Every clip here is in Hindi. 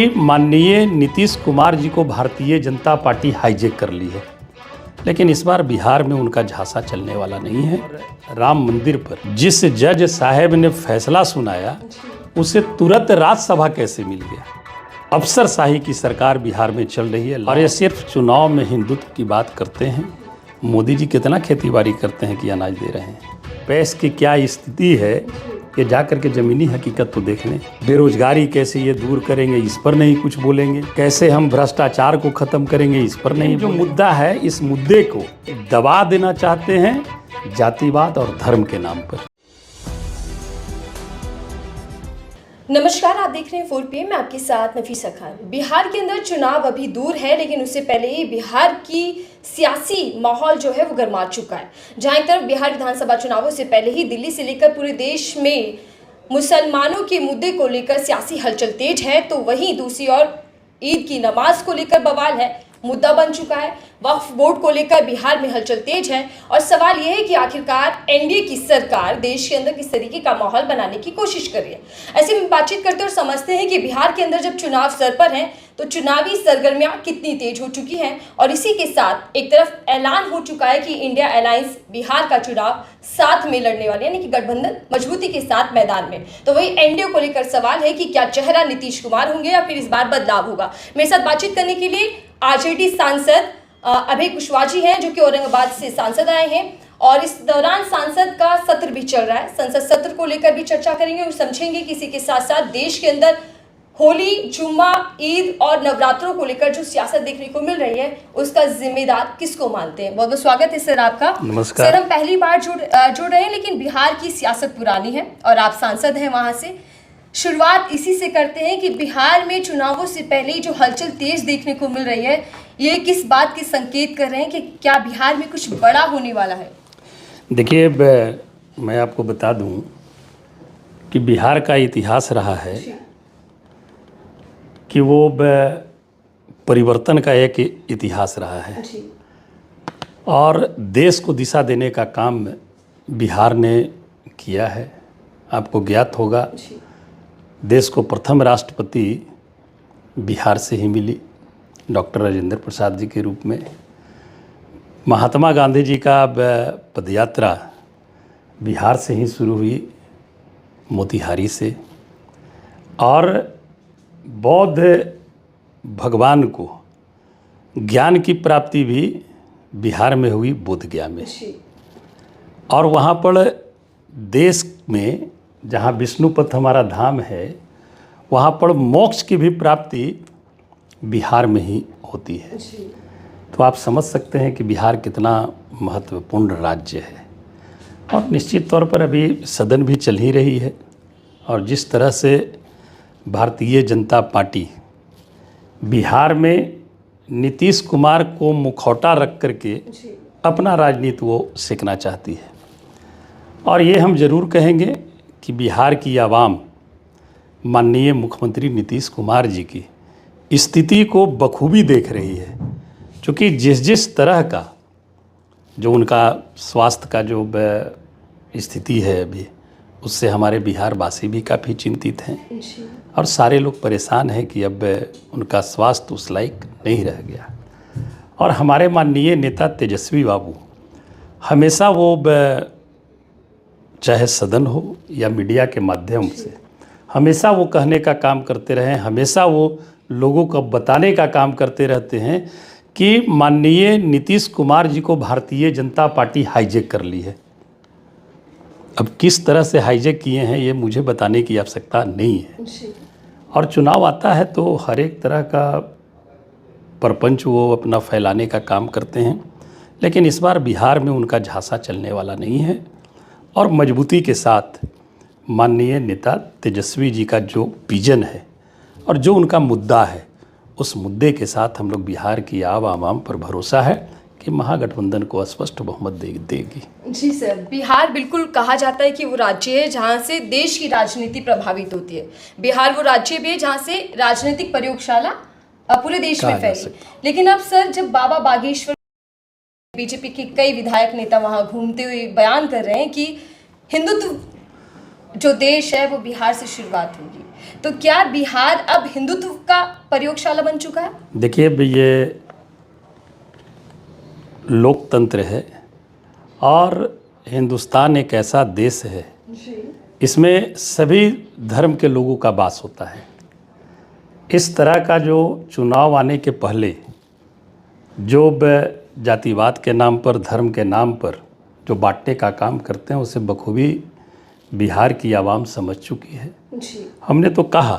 माननीय नीतीश कुमार जी को भारतीय जनता पार्टी हाईजैक कर ली है, लेकिन इस बार बिहार में उनका झांसा चलने वाला नहीं है। राम मंदिर पर जिस जज साहब ने फैसला सुनाया उसे तुरंत राज्यसभा कैसे मिल गया? अफसरशाही की सरकार बिहार में चल रही है और ये सिर्फ चुनाव में हिंदुत्व की बात करते हैं। मोदी जी कितना खेतीबाड़ी करते हैं कि अनाज दे रहे हैं। पैस की क्या स्थिति है ये जाकर के ज़मीनी हकीकत तो देख लें। बेरोजगारी कैसे ये दूर करेंगे इस पर नहीं कुछ बोलेंगे, कैसे हम भ्रष्टाचार को ख़त्म करेंगे इस पर नहीं। जो मुद्दा है इस मुद्दे को दबा देना चाहते हैं जातिवाद और धर्म के नाम पर। नमस्कार, आप देख रहे हैं 4PM, मैं आपके साथ नफीसा खान। बिहार के अंदर चुनाव अभी दूर है, लेकिन उससे पहले ही बिहार की सियासी माहौल जो है वो गर्मा चुका है। जहां एक तरफ बिहार विधानसभा चुनावों से पहले ही दिल्ली से लेकर पूरे देश में मुसलमानों के मुद्दे को लेकर सियासी हलचल तेज है, तो वहीं दूसरी ओर ईद की नमाज को लेकर बवाल है, मुद्दा बन चुका है। वक्फ बोर्ड को लेकर बिहार में हलचल तेज है और सवाल यह है कि आखिरकार एनडीए की सरकार देश के अंदर किस तरीके का माहौल बनाने की कोशिश कर रही है। ऐसे में बातचीत करते और समझते हैं कि बिहार के अंदर जब चुनाव सर पर हैं तो चुनावी सरगर्मियां कितनी तेज हो चुकी हैं और इसी के साथ एक तरफ ऐलान हो चुका है कि इंडिया अलायंस बिहार का चुनाव साथ में लड़ने वाले, यानी कि गठबंधन मजबूती के साथ मैदान में। तो वही एनडीए को लेकर सवाल है कि क्या चेहरा नीतीश कुमार होंगे या फिर इस बार बदलाव होगा। मेरे साथ बातचीत करने के लिए आरजेडी सांसद अभय कुशवाहा जी हैं, जो कि औरंगाबाद से सांसद आए हैं और इस दौरान सांसद का सत्र भी चल रहा है। संसद सत्र को लेकर भी चर्चा करेंगे और समझेंगे किसी के साथ साथ देश के अंदर होली, जुम्मा, ईद और नवरात्रों को लेकर जो सियासत देखने को मिल रही है उसका जिम्मेदार किसको मानते हैं। बहुत बहुत स्वागत है सर आपका। नमस्कार सर, हम पहली बार जुड़ रहे हैं, लेकिन बिहार की सियासत पुरानी है और आप सांसद हैं वहां से। शुरुआत इसी से करते हैं कि बिहार में चुनावों से पहले ही जो हलचल तेज देखने को मिल रही है, ये किस बात के संकेत कर रहे हैं कि क्या बिहार में कुछ बड़ा होने वाला है? देखिए, मैं आपको बता दूं कि बिहार का इतिहास रहा है कि वो परिवर्तन का एक इतिहास रहा है और देश को दिशा देने का काम बिहार ने किया है। आपको ज्ञात होगा देश को प्रथम राष्ट्रपति बिहार से ही मिली, डॉक्टर राजेंद्र प्रसाद जी के रूप में। महात्मा गांधी जी का पदयात्रा बिहार से ही शुरू हुई, मोतिहारी से, और बौद्ध भगवान को ज्ञान की प्राप्ति भी बिहार में हुई, बोध गया में। और वहाँ पर देश में जहाँ विष्णुपथ हमारा धाम है, वहाँ पर मोक्ष की भी प्राप्ति बिहार में ही होती है। तो आप समझ सकते हैं कि बिहार कितना महत्वपूर्ण राज्य है। और निश्चित तौर पर अभी सदन भी चल ही रही है और जिस तरह से भारतीय जनता पार्टी बिहार में नीतीश कुमार को मुखौटा रख करके अपना राजनीति वो सीखना चाहती है। और ये हम ज़रूर कहेंगे कि बिहार की आवाम माननीय मुख्यमंत्री नीतीश कुमार जी की स्थिति को बखूबी देख रही है, क्योंकि जिस तरह का जो उनका स्वास्थ्य का जो स्थिति है अभी, उससे हमारे बिहार वासी भी काफ़ी चिंतित हैं और सारे लोग परेशान हैं कि अब उनका स्वास्थ्य उस लायक नहीं रह गया। और हमारे माननीय नेता तेजस्वी बाबू हमेशा वो चाहे सदन हो या मीडिया के माध्यम से हमेशा वो कहने का काम करते रहे, हमेशा वो लोगों को बताने का काम करते रहते हैं कि माननीय नीतीश कुमार जी को भारतीय जनता पार्टी हाईजैक कर ली है। अब किस तरह से हाईजैक किए हैं ये मुझे बताने की आवश्यकता नहीं है। और चुनाव आता है तो हर एक तरह का परपंच वो अपना फैलाने का काम करते हैं, लेकिन इस बार बिहार में उनका झांसा चलने वाला नहीं है। और मजबूती के साथ माननीय नेता तेजस्वी जी का जो विजन है और जो उनका मुद्दा है, उस मुद्दे के साथ हम लोग बिहार की आवाम पर भरोसा है कि महागठबंधन को स्पष्ट बहुमत देगी। जी सर, बिहार बिल्कुल कहा जाता है कि वो राज्य है जहां से देश की राजनीति प्रभावित होती है। बिहार वो राज्य भी है जहां से राजनीतिक प्रयोगशाला पूरे देश में फैली। लेकिन अब सर, जब बाबा बागेश्वर बीजेपी के कई विधायक नेता वहां घूमते हुए बयान कर रहे हैं कि हिंदुत्व जो देश है वो बिहार से शुरुआत होगी, तो क्या बिहार अब हिंदुत्व का प्रयोगशाला बन चुका है? देखिए, ये लोकतंत्र है और हिंदुस्तान एक ऐसा देश है, इसमें सभी धर्म के लोगों का वास होता है। इस तरह का जो चुनाव आने के पहले जो जातिवाद के नाम पर, धर्म के नाम पर जो बांटने का काम करते हैं, उसे बखूबी बिहार की आवाम समझ चुकी है। हमने तो कहा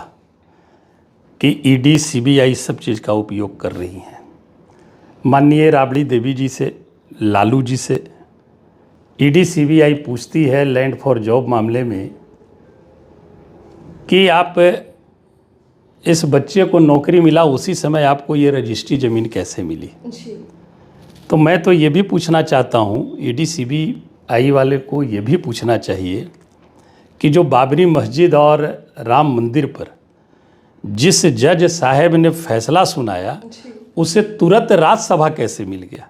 कि ईडी, सीबीआई सब चीज़ का उपयोग कर रही हैं। माननीय राबड़ी देवी जी से, लालू जी से ईडी सीबीआई पूछती है लैंड फॉर जॉब मामले में कि आप इस बच्चे को नौकरी मिला, उसी समय आपको ये रजिस्ट्री ज़मीन कैसे मिली। तो मैं तो ये भी पूछना चाहता हूँ, ईडी सीबीआई वाले को ये भी पूछना चाहिए कि जो बाबरी मस्जिद और राम मंदिर पर जिस जज साहब ने फैसला सुनाया, उसे तुरंत राज्यसभा कैसे मिल गया।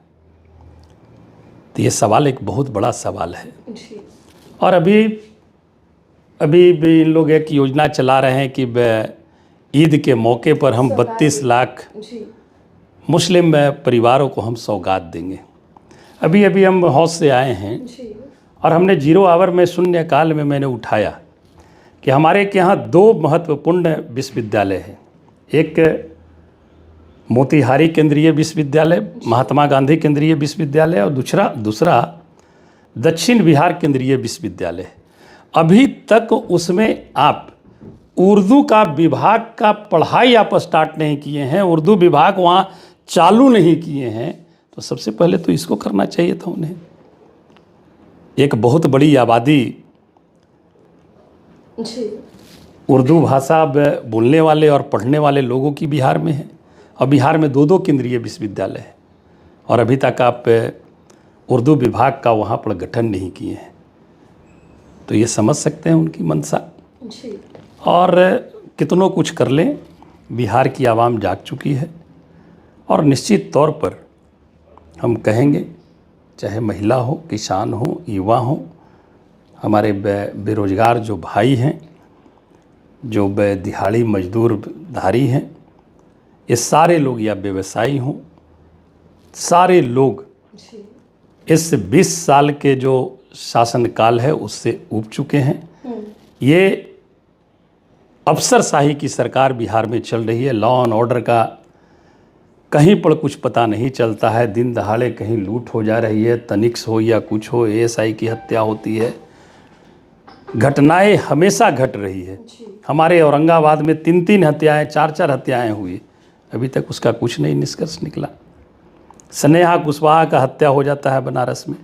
तो ये सवाल एक बहुत बड़ा सवाल है। और अभी भी इन लोग एक योजना चला रहे हैं कि ईद के मौके पर हम 32 लाख मुस्लिम परिवारों को हम सौगात देंगे। अभी हम हौज से आए हैं और हमने 0 आवर में, शून्यकाल में मैंने उठाया कि हमारे के यहाँ 2 महत्वपूर्ण विश्वविद्यालय हैं। एक मोतिहारी केंद्रीय विश्वविद्यालय, महात्मा गांधी केंद्रीय विश्वविद्यालय, और दूसरा दक्षिण बिहार केंद्रीय विश्वविद्यालय। अभी तक उसमें आप उर्दू का विभाग का पढ़ाई आप स्टार्ट नहीं किए हैं, उर्दू विभाग वहाँ चालू नहीं किए हैं। तो सबसे पहले तो इसको करना चाहिए था उन्हें। एक बहुत बड़ी आबादी उर्दू भाषा बोलने वाले और पढ़ने वाले लोगों की बिहार में है, और बिहार में 2 केंद्रीय विश्वविद्यालय है, और अभी तक आप उर्दू विभाग का वहाँ पर गठन नहीं किए हैं। तो ये समझ सकते हैं उनकी मंशा। और कितनों कुछ कर लें, बिहार की आवाम जाग चुकी है। और निश्चित तौर पर हम कहेंगे, चाहे महिला हो, किसान हो, युवा हो, हमारे बेरोजगार जो भाई हैं, जो दिहाड़ी मजदूरधारी हैं, ये सारे लोग, या व्यवसायी हों, सारे लोग इस 20 साल के जो शासनकाल है उससे ऊब चुके हैं। ये अफसरशाही की सरकार बिहार में चल रही है। लॉ एंड ऑर्डर का कहीं पर कुछ पता नहीं चलता है। दिन दहाड़े कहीं लूट हो जा रही है, तनिक्स हो या कुछ हो, एएसआई की हत्या होती है। घटनाएं हमेशा घट रही है। हमारे औरंगाबाद में 3 हत्याएं, 4 हत्याएं हुई, अभी तक उसका कुछ नहीं निष्कर्ष निकला। स्नेहा कुशवाहा का हत्या हो जाता है बनारस में।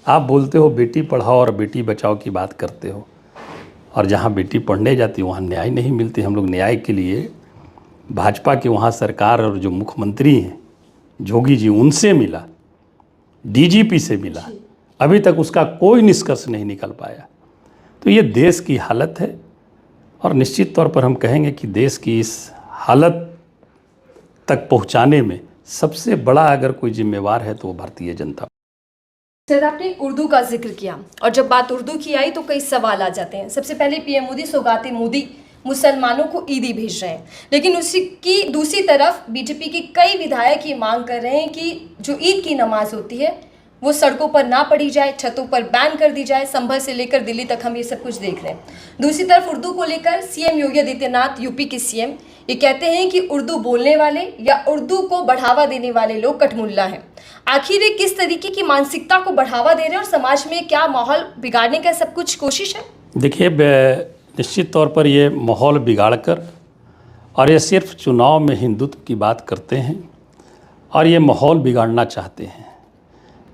आप बोलते हो बेटी पढ़ाओ और बेटी बचाओ की बात करते हो, और जहाँ बेटी पढ़ने जाती वहाँ न्याय नहीं मिलती। हम लोग न्याय के लिए भाजपा की वहाँ सरकार और जो मुख्यमंत्री हैं जोगी जी, उनसे मिला, डीजीपी से मिला, अभी तक उसका कोई निष्कर्ष नहीं निकल पाया। तो ये देश की हालत है, और निश्चित तौर पर हम कहेंगे कि देश की इस हालत तक पहुँचाने में सबसे बड़ा अगर कोई जिम्मेवार है तो वो भारतीय जनता। सर, आपने उर्दू का जिक्र किया, और जब बात उर्दू की आई तो कई सवाल आ जाते हैं। सबसे पहले पीएम मोदी सौगाते मोदी मुसलमानों को ईदी भेज रहे हैं, लेकिन उसी की दूसरी तरफ बीजेपी के कई विधायक ये मांग कर रहे हैं कि जो ईद की नमाज होती है वो सड़कों पर ना पढ़ी जाए, छतों पर बैन कर दी जाए। संभल से लेकर दिल्ली तक हम ये सब कुछ देख रहे हैं। दूसरी तरफ उर्दू को लेकर सीएम योगी आदित्यनाथ, यूपी के सीएम, ये कहते हैं कि उर्दू बोलने वाले या उर्दू को बढ़ावा देने वाले लोग कठमुल्ला हैं। आखिर ये किस तरीके की मानसिकता को बढ़ावा दे रहे हैं, और समाज में क्या माहौल बिगाड़ने का सब कुछ कोशिश है? देखिए, निश्चित तौर पर ये माहौल बिगाड़कर, और ये सिर्फ चुनाव में हिंदुत्व की बात करते हैं और ये माहौल बिगाड़ना चाहते हैं।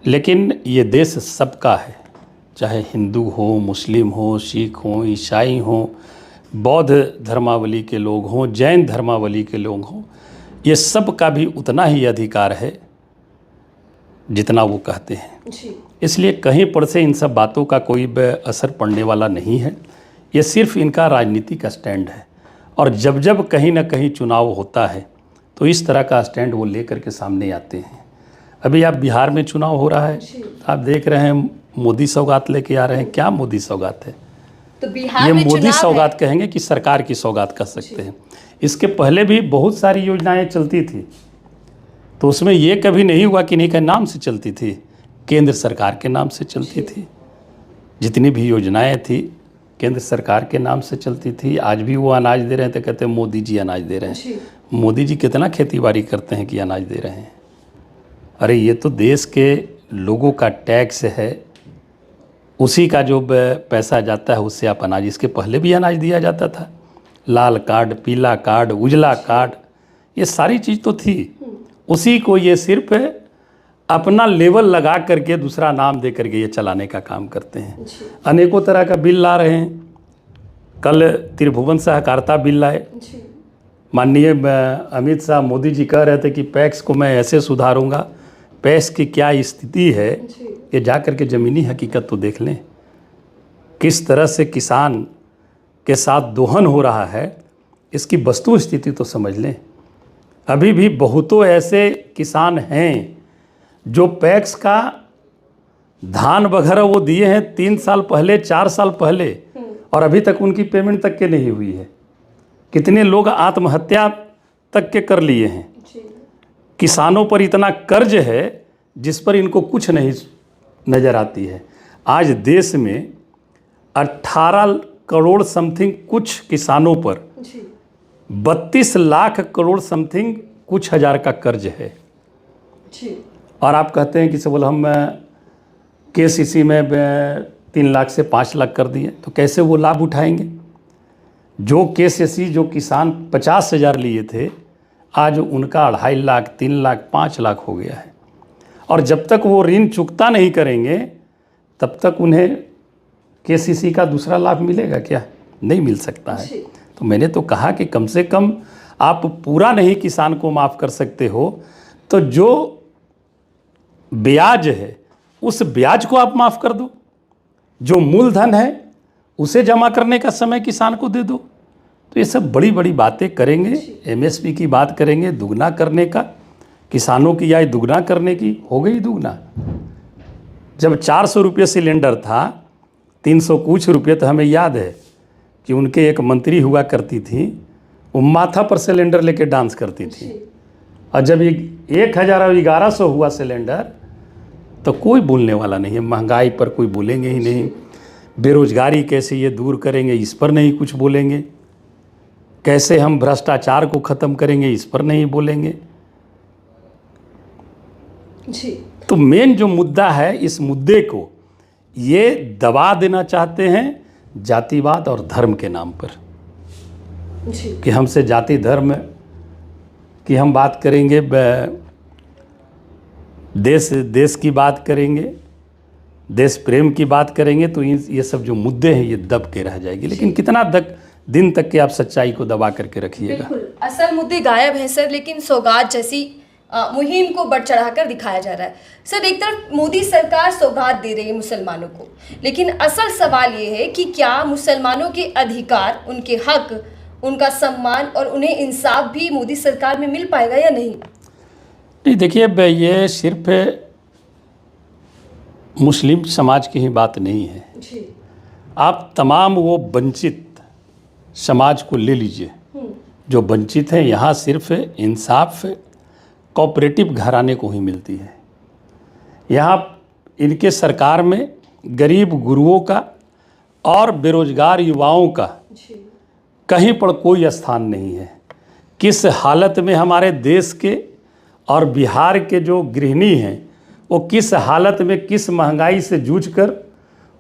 लेकिन ये देश सबका है, चाहे हिंदू हो, मुस्लिम हो, सिख हो, ईसाई हो, बौद्ध धर्मावली के लोग हों, जैन धर्मावली के लोग हों, ये सब का भी उतना ही अधिकार है जितना वो कहते हैं। इसलिए कहीं पर से इन सब बातों का कोई असर पड़ने वाला नहीं है। ये सिर्फ इनका राजनीतिक स्टैंड है, और जब जब कहीं ना कहीं चुनाव होता है तो इस तरह का स्टैंड वो लेकर के सामने आते हैं। अभी आप बिहार में चुनाव हो रहा है, आप देख रहे हैं मोदी सौगात लेके आ रहे हैं। क्या मोदी सौगात है? तो बिहार ये में मोदी चुनाव है। सौगात कहेंगे कि सरकार की सौगात कह सकते हैं। इसके पहले भी बहुत सारी योजनाएं चलती थी, तो उसमें ये कभी नहीं हुआ कि नहीं के नाम से चलती थी, केंद्र सरकार के नाम से चलती थी। जितनी भी योजनाएं थी केंद्र सरकार के नाम से चलती थी। आज भी वो अनाज दे रहे हैं तो कहते हैं मोदी जी अनाज दे रहे हैं। मोदी जी कितना खेती बाड़ी करते हैं कि अनाज दे रहे हैं? अरे ये तो देश के लोगों का टैक्स है, उसी का जो पैसा जाता है उससे आप अनाज, इसके पहले भी अनाज दिया जाता था। लाल कार्ड, पीला कार्ड, उजला कार्ड, ये सारी चीज़ तो थी। उसी को ये सिर्फ अपना लेवल लगा करके दूसरा नाम दे करके ये चलाने का काम करते हैं। अनेकों तरह का बिल ला रहे हैं। कल त्रिभुवन सहकारिता बिल लाए, माननीय अमित शाह मोदी जी कह रहे थे कि पैक्स को मैं ऐसे सुधारूंगा। पैक्स की क्या स्थिति है ये जा करके ज़मीनी हकीकत तो देख लें, किस तरह से किसान के साथ दोहन हो रहा है, इसकी वस्तु स्थिति तो समझ लें। अभी भी बहुतों ऐसे किसान हैं जो पैक्स का धान वगैरह वो दिए हैं 3 साल पहले, 4 साल पहले, और अभी तक उनकी पेमेंट तक के नहीं हुई है। कितने लोग आत्महत्या तक के कर लिए हैं। किसानों पर इतना कर्ज है जिस पर इनको कुछ नहीं नज़र आती है। आज देश में 18 करोड़ समथिंग कुछ किसानों पर 32 लाख करोड़ समथिंग कुछ हज़ार का कर्ज है। और आप कहते हैं कि से बोले हम केसीसी में 3 लाख से 5 लाख कर दिए, तो कैसे वो लाभ उठाएंगे? जो केसीसी जो किसान 50,000 लिए थे, आज उनका 2.5 लाख, 3 लाख, 5 लाख हो गया है। और जब तक वो ऋण चुकता नहीं करेंगे तब तक उन्हें केसीसी का दूसरा लाभ मिलेगा क्या? नहीं मिल सकता है। तो मैंने तो कहा कि कम से कम आप पूरा नहीं किसान को माफ़ कर सकते हो, तो जो ब्याज है उस ब्याज को आप माफ़ कर दो। जो मूलधन है उसे जमा करने का समय किसान को दे दो। तो ये सब बड़ी बड़ी बातें करेंगे। एमएसपी की बात करेंगे, दुगना करने का, किसानों की आय दुगना करने की, हो गई दुगना। जब 400 रुपये सिलेंडर था, 300 कुछ रुपये, तो हमें याद है कि उनके एक मंत्री हुआ करती थी, वो माथा पर सिलेंडर लेके डांस करती थी। और जब 1000 और 1100 हुआ सिलेंडर, तो कोई बोलने वाला नहीं है। महंगाई पर कोई बोलेंगे ही नहीं। बेरोजगारी कैसे ये दूर करेंगे, इस पर नहीं कुछ बोलेंगे। कैसे हम भ्रष्टाचार को ख़त्म करेंगे, इस पर नहीं बोलेंगे जी। तो मेन जो मुद्दा है, इस मुद्दे को ये दबा देना चाहते हैं जातिवाद और धर्म के नाम पर जी। कि हमसे जाति धर्म की हम बात करेंगे, देश की बात करेंगे, देश प्रेम की बात करेंगे, तो ये सब जो मुद्दे हैं ये दब के रह जाएगी। लेकिन कितना दिन तक के आप सच्चाई को दबा करके रखिएगा। बिल्कुल, असल मुद्दे गायब हैं सर, लेकिन सौगात जैसी मुहिम को बढ़ चढ़ाकर दिखाया जा रहा है। सर, एक तरफ मोदी सरकार सौगात दे रही है मुसलमानों को, लेकिन असल सवाल ये है कि क्या मुसलमानों के अधिकार, उनके हक, उनका सम्मान और उन्हें इंसाफ भी मोदी सरकार में मिल पाएगा या नहीं? नहीं, देखिए, ये सिर्फ मुस्लिम समाज की ही बात नहीं है जी। आप तमाम वो वंचित समाज को ले लीजिए जो वंचित हैं। यहाँ सिर्फ इंसाफ कोऑपरेटिव घराने को ही मिलती है। यहाँ इनके सरकार में गरीब गुरुओं का और बेरोजगार युवाओं का कहीं पर कोई स्थान नहीं है। किस हालत में हमारे देश के और बिहार के जो गृहिणी हैं, वो किस हालत में, किस महंगाई से जूझकर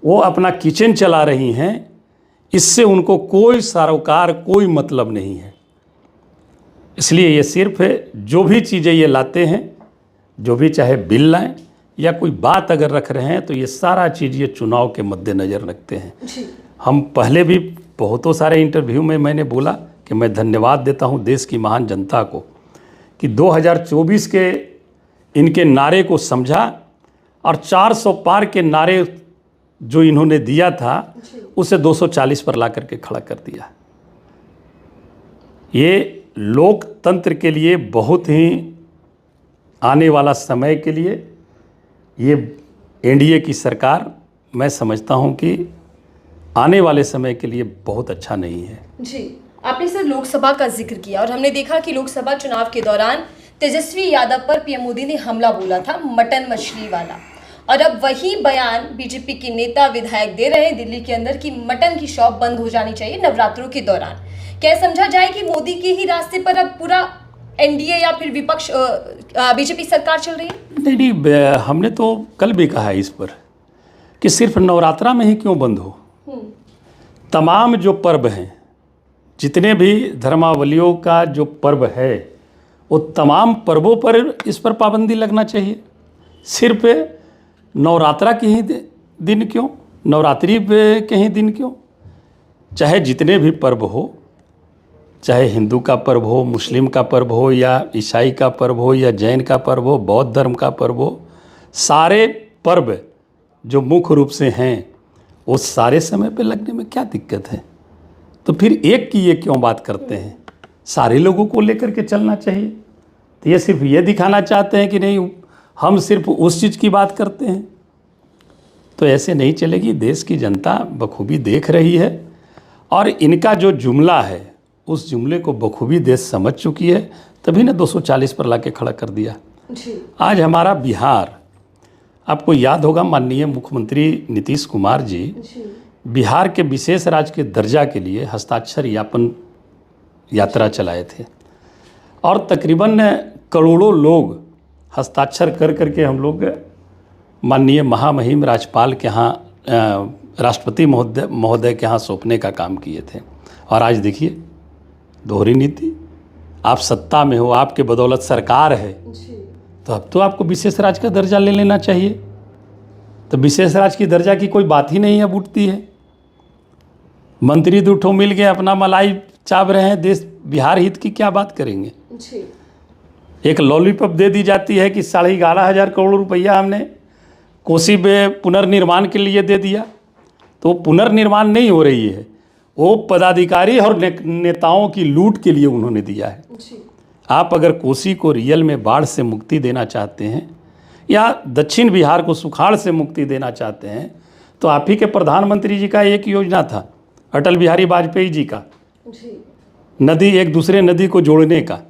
वो अपना किचन चला रही हैं, इससे उनको कोई सरोकार, कोई मतलब नहीं है। इसलिए ये सिर्फ जो भी चीज़ें ये लाते हैं, जो भी चाहे बिल लाएं या कोई बात अगर रख रहे हैं, तो ये सारा चीज़ ये चुनाव के मद्देनज़र रखते हैं। हम पहले भी बहुतों सारे इंटरव्यू में मैंने बोला कि मैं धन्यवाद देता हूँ देश की महान जनता को कि 2024 के इनके नारे को समझा और 400 पार के नारे जो इन्होंने दिया था उसे 240 पर ला करके खड़ा कर दिया। ये लोकतंत्र के लिए बहुत ही आने वाला समय के लिए ये एनडीए की सरकार, मैं समझता हूँ कि आने वाले समय के लिए बहुत अच्छा नहीं है। जी, आपने सर लोकसभा का जिक्र किया और हमने देखा कि लोकसभा चुनाव के दौरान तेजस्वी यादव पर पीएम मोदी ने हमला बोला था, मटन मछली वाला, और अब वही बयान बीजेपी के नेता विधायक दे रहे हैं दिल्ली के अंदर कि मटन की शॉप बंद हो जानी चाहिए नवरात्रों के दौरान। क्या समझा जाए कि मोदी के ही रास्ते पर अब पूरा एनडीए या फिर विपक्ष बीजेपी सरकार चल रही है? नहीं, हमने तो कल भी कहा है इस पर कि सिर्फ नवरात्रा में ही क्यों बंद हो। तमाम जो पर्व हैं, जितने भी धर्मावलियों का जो पर्व है, वो तमाम पर्वों पर इस पर पाबंदी लगना चाहिए। सिर्फ नवरात्रा के ही दिन क्यों, नवरात्रि के ही दिन क्यों? चाहे जितने भी पर्व हो, चाहे हिंदू का पर्व हो, मुस्लिम का पर्व हो, या ईसाई का पर्व हो, या जैन का पर्व हो, बौद्ध धर्म का पर्व हो, सारे पर्व जो मुख्य रूप से हैं वो सारे समय पे लगने में क्या दिक्कत है? तो फिर एक की ये क्यों बात करते हैं? सारे लोगों को लेकर के चलना चाहिए। तो ये सिर्फ ये दिखाना चाहते हैं कि नहीं, हम सिर्फ उस चीज़ की बात करते हैं, तो ऐसे नहीं चलेगी। देश की जनता बखूबी देख रही है और इनका जो जुमला है उस जुमले को बखूबी देश समझ चुकी है, तभी ना 240 पर लाके खड़ा कर दिया। आज हमारा बिहार, आपको याद होगा माननीय मुख्यमंत्री नीतीश कुमार जी बिहार के विशेष राज्य के दर्जा के लिए हस्ताक्षर यापन यात्रा चलाए थे और तकरीबन करोड़ों लोग हस्ताक्षर कर करके हम लोग माननीय महामहिम राज्यपाल के यहाँ, राष्ट्रपति महोदय के यहाँ सौंपने का काम किए थे। और आज देखिए दोहरी नीति, आप सत्ता में हो, आपके बदौलत सरकार है, तो अब तो आपको विशेष राज्य का दर्जा ले लेना चाहिए। तो विशेष राज्य की दर्जा की कोई बात ही नहीं अब उठती है। मंत्री दूठों मिल गए अपना मलाई चाव रहे हैं, देश बिहार हित की क्या बात करेंगे? एक लॉलीपॉप दे दी जाती है कि 11,500 करोड़ रुपया हमने कोसी में पुनर्निर्माण के लिए दे दिया, तो पुनर्निर्माण नहीं हो रही है, वो पदाधिकारी और नेताओं की लूट के लिए उन्होंने दिया है। आप अगर कोसी को रियल में बाढ़ से मुक्ति देना चाहते हैं या दक्षिण बिहार को सुखाड़ से मुक्ति देना चाहते हैं, तो आप ही के प्रधानमंत्री जी का एक योजना था, अटल बिहारी वाजपेयी जी का, नदी एक दूसरे नदी को जोड़ने का।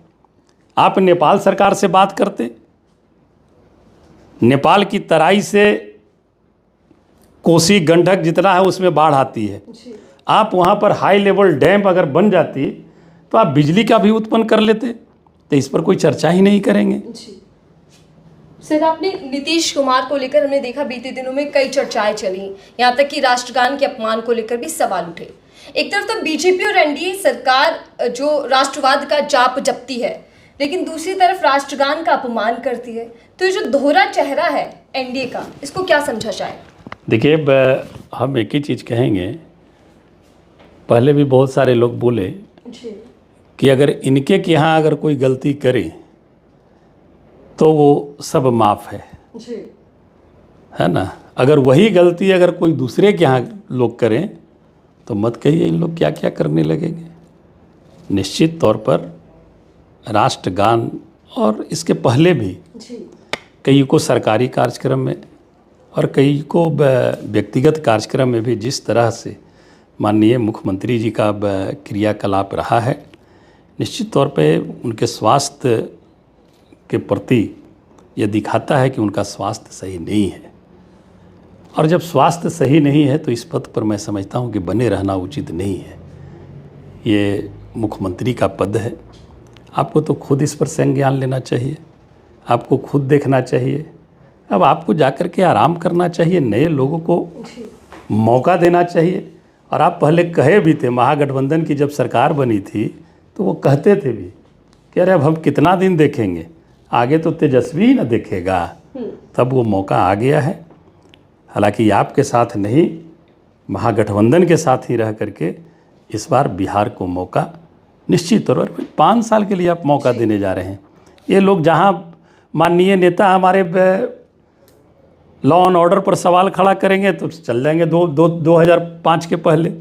आप नेपाल सरकार से बात करते, नेपाल की तराई से कोसी गंडक जितना है उसमें बाढ़ आती है, आप वहाँ पर हाई लेवल डैम अगर बन जाती तो आप बिजली का भी उत्पन्न कर लेते, तो इस पर कोई चर्चा ही नहीं करेंगे। सर, आपने नीतीश कुमार को लेकर हमने देखा बीते दिनों में कई चर्चाएं चली, यहाँ तक कि राष्ट्रगान के अपमान को लेकर भी सवाल उठे। एक तरफ तो बीजेपी और एनडीए सरकार जो राष्ट्रवाद का जाप जपती है, लेकिन दूसरी तरफ राष्ट्रगान का अपमान करती है, तो ये जो दोहरा चेहरा है एनडीए का, इसको क्या समझा जाए? देखिए, हम एक ही चीज़ कहेंगे, पहले भी बहुत सारे लोग बोले कि अगर इनके के यहाँ अगर कोई गलती करे तो वो सब माफ़ है ना। अगर वही गलती अगर कोई दूसरे के यहाँ लोग करें तो मत कहिए इन लोग क्या क्या करने लगेंगे। निश्चित तौर पर राष्ट्रगान और इसके पहले भी कई को सरकारी कार्यक्रम में और कई को व्यक्तिगत कार्यक्रम में भी जिस तरह से माननीय मुख्यमंत्री जी का क्रियाकलाप रहा है, निश्चित तौर पे उनके स्वास्थ्य के प्रति ये दिखाता है कि उनका स्वास्थ्य सही नहीं है। और जब स्वास्थ्य सही नहीं है तो इस पद पर मैं समझता हूँ कि बने रहना उचित नहीं है। ये मुख्यमंत्री का पद है, आपको तो खुद इस पर संज्ञान लेना चाहिए, आपको खुद देखना चाहिए। अब आपको जाकर के आराम करना चाहिए, नए लोगों को मौका देना चाहिए। और आप पहले कहे भी थे, महागठबंधन की जब सरकार बनी थी तो वो कहते थे भी कि अरे अब हम कितना दिन देखेंगे, आगे तो तेजस्वी ही न देखेगा। तब वो मौका आ गया है, हालांकि आपके साथ नहीं, महागठबंधन के साथ ही रह करके इस बार बिहार को मौका निश्चित तौर पर 5 साल के लिए आप मौका देने जा रहे हैं। ये लोग जहाँ माननीय नेता हमारे लॉ एंड ऑर्डर पर सवाल खड़ा करेंगे तो चल जाएंगे 2005 के पहले,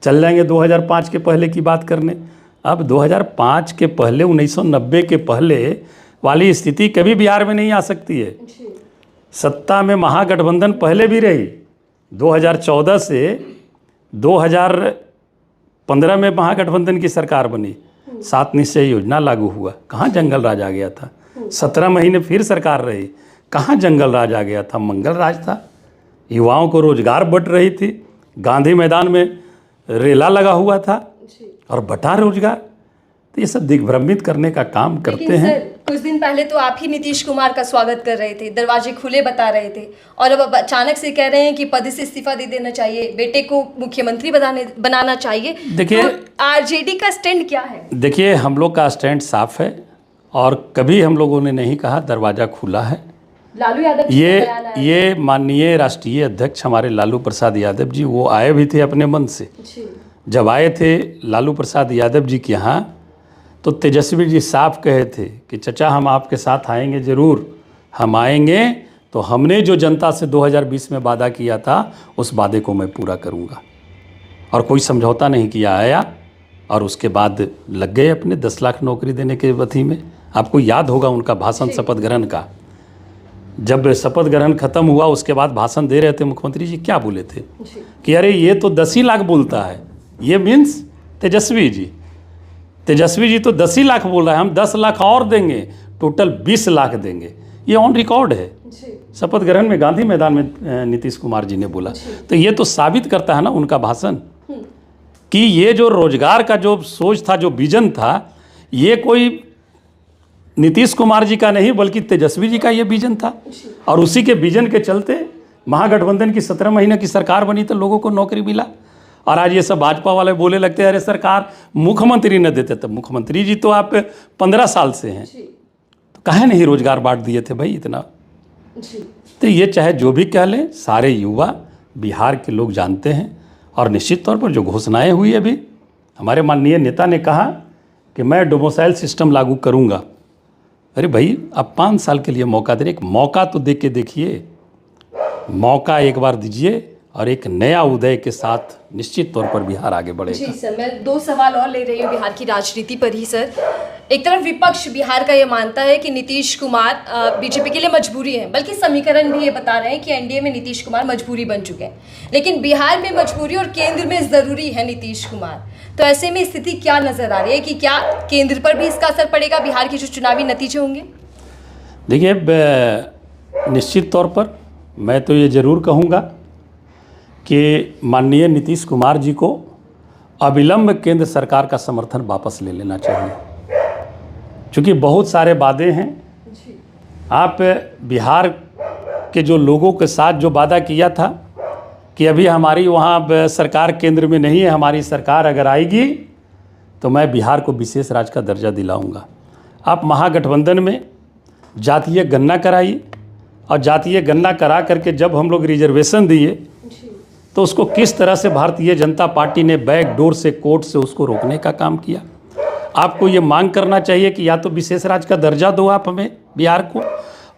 चल जाएंगे 2005 के पहले की बात करने। अब 2005 के पहले 1990 के पहले वाली स्थिति कभी बिहार में नहीं आ सकती है। सत्ता में महागठबंधन पहले भी रही, 2014 से 2015 में महागठबंधन की सरकार बनी, 7 निश्चय योजना लागू हुआ, कहाँ जंगल राज आ गया था। 17 महीने फिर सरकार रही, कहाँ जंगल राज आ गया था, मंगल राज था। युवाओं को रोजगार बट रही थी, गांधी मैदान में रेला लगा हुआ था और बटा रोजगार। तो ये सब दिग्भ्रमित करने का काम करते हैं। कुछ दिन पहले तो आप ही नीतीश कुमार का स्वागत कर रहे थे, दरवाजे खुले बता रहे थे, और अब अचानक से कह रहे हैं कि पद से इस्तीफा दे देना चाहिए, बेटे को मुख्यमंत्री बनाना चाहिए। देखिए, तो आरजेडी का स्टैंड क्या है? देखिए, हम लोग का स्टैंड साफ है और कभी हम लोगों ने नहीं कहा दरवाजा खुला है। लालू यादव ये माननीय राष्ट्रीय अध्यक्ष हमारे लालू प्रसाद यादव जी, वो आए भी थे अपने मन से। जब आए थे लालू प्रसाद यादव जी के यहाँ, तो तेजस्वी जी साफ कहे थे कि चचा हम आपके साथ आएंगे, ज़रूर हम आएंगे, तो हमने जो जनता से 2020 में वादा किया था उस वादे को मैं पूरा करूंगा। और कोई समझौता नहीं किया, आया और उसके बाद लग गए अपने 10 लाख नौकरी देने के वथी में। आपको याद होगा उनका भाषण शपथ ग्रहण का, जब शपथ ग्रहण खत्म हुआ उसके बाद भाषण दे रहे थे मुख्यमंत्री जी, क्या बोले थे कि अरे ये तो 10 ही लाख बोलता है, ये मीन्स तेजस्वी जी तो 10 ही लाख बोल रहा है, हम 10 लाख और देंगे, टोटल 20 लाख देंगे। ये ऑन रिकॉर्ड है, शपथ ग्रहण में गांधी मैदान में नीतीश कुमार जी ने बोला। तो ये तो साबित करता है ना उनका भाषण कि ये जो रोजगार का जो सोच था, जो विजन था, ये कोई नीतीश कुमार जी का नहीं बल्कि तेजस्वी जी का ये विजन था। और उसी के विजन के चलते महागठबंधन की 17 महीने की सरकार बनी तो लोगों को नौकरी मिला। और आज ये सब भाजपा वाले बोले लगते हैं अरे सरकार मुख्यमंत्री न देते, तब मुख्यमंत्री जी तो आप 15 साल से हैं, तो काहे नहीं रोजगार बांट दिए थे भाई इतना। तो ये चाहे जो भी कह लें, सारे युवा बिहार के लोग जानते हैं। और निश्चित तौर पर जो घोषणाएं हुई अभी, हमारे माननीय नेता ने कहा कि मैं डोमिसाइल सिस्टम लागू करूंगा। अरे भाई, अब 5 साल के लिए मौका दे रहे, एक मौका तो दे के देखिए, मौका एक बार दीजिए और एक नया उदय के साथ निश्चित तौर पर बिहार आगे बढ़ेगा। जी सर, मैं 2 सवाल और ले रही हूँ बिहार की राजनीति पर ही सर। एक तरफ विपक्ष बिहार का ये मानता है कि नीतीश कुमार बीजेपी के लिए मजबूरी है, बल्कि समीकरण भी ये बता रहे हैं कि एनडीए में नीतीश कुमार मजबूरी बन चुके हैं, लेकिन बिहार में मजबूरी और केंद्र में ज़रूरी है नीतीश कुमार। तो ऐसे में स्थिति क्या नज़र आ रही है कि क्या केंद्र पर भी इसका असर पड़ेगा, बिहार के जो चुनावी नतीजे होंगे? देखिए, निश्चित तौर पर मैं तो ये ज़रूर कहूँगा कि माननीय नीतीश कुमार जी को अविलंब केंद्र सरकार का समर्थन वापस ले लेना चाहिए, क्योंकि बहुत सारे वादे हैं। आप बिहार के जो लोगों के साथ जो वादा किया था कि अभी हमारी वहाँ सरकार केंद्र में नहीं है, हमारी सरकार अगर आएगी तो मैं बिहार को विशेष राज्य का दर्जा दिलाऊंगा। आप महागठबंधन में जातीय गणना कराइए, और जातीय गणना करा करके जब हम लोग रिजर्वेशन दिए तो उसको किस तरह से भारतीय जनता पार्टी ने बैकडोर से, कोर्ट से उसको रोकने का काम किया। आपको ये मांग करना चाहिए कि या तो विशेष राज्य का दर्जा दो आप हमें बिहार को,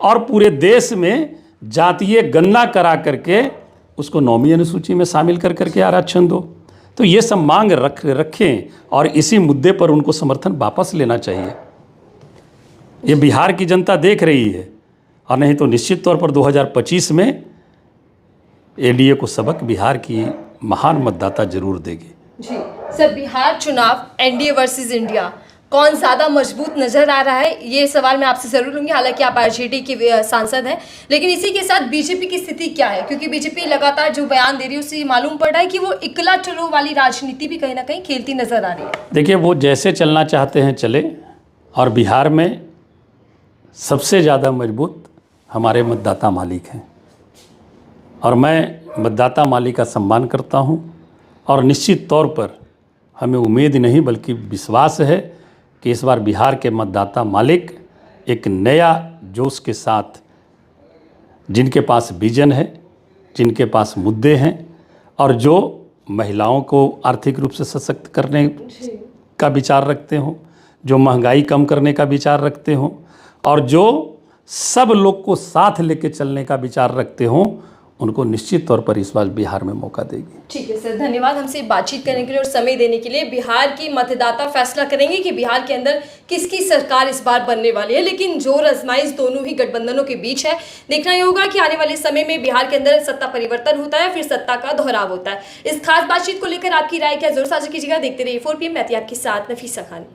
और पूरे देश में जातीय गणना करा करके उसको 9वीं अनुसूची में शामिल कर करके आरक्षण दो। तो ये सब मांग रखें और इसी मुद्दे पर उनको समर्थन वापस लेना चाहिए। ये बिहार की जनता देख रही है, और नहीं तो निश्चित तौर पर 2025 में एनडीए को सबक बिहार की महान मतदाता जरूर देगी। जी सर, बिहार चुनाव एनडीए वर्सेस इंडिया, कौन ज़्यादा मजबूत नज़र आ रहा है, ये सवाल मैं आपसे ज़रूर लूँगी। हालांकि आप आरजेडी के सांसद हैं, लेकिन इसी के साथ बीजेपी की स्थिति क्या है? क्योंकि बीजेपी लगातार जो बयान दे रही है उससे मालूम पड़ रहा है कि वो इकला चलो वाली राजनीति भी कहीं ना कहीं खेलती नज़र आ रही है। देखिए, वो जैसे चलना चाहते हैं चले, और बिहार में सबसे ज़्यादा मजबूत हमारे मतदाता मालिक हैं, और मैं मतदाता मालिक का सम्मान करता हूं। और निश्चित तौर पर हमें उम्मीद नहीं बल्कि विश्वास है कि इस बार बिहार के मतदाता मालिक एक नया जोश के साथ, जिनके पास विजन है, जिनके पास मुद्दे हैं, और जो महिलाओं को आर्थिक रूप से सशक्त करने का विचार रखते हों, जो महंगाई कम करने का विचार रखते हों, और जो सब लोग को साथ लेके चलने का विचार रखते हों, उनको निश्चित तौर पर इस बार बिहार में मौका देगी। ठीक है सर, धन्यवाद हमसे बातचीत करने के लिए और समय देने के लिए। बिहार की मतदाता फैसला करेंगे कि बिहार के अंदर किसकी सरकार इस बार बनने वाली है, लेकिन जोर आजमाइश दोनों ही गठबंधनों के बीच है। देखना ये होगा कि आने वाले समय में बिहार के अंदर सत्ता परिवर्तन होता है, फिर सत्ता का दोहराव होता है। इस खास बातचीत को लेकर आपकी राय क्या, जरूर साझा कीजिएगा। देखते रहिए 4PM, मैं थी आपके साथ नफीसा खान।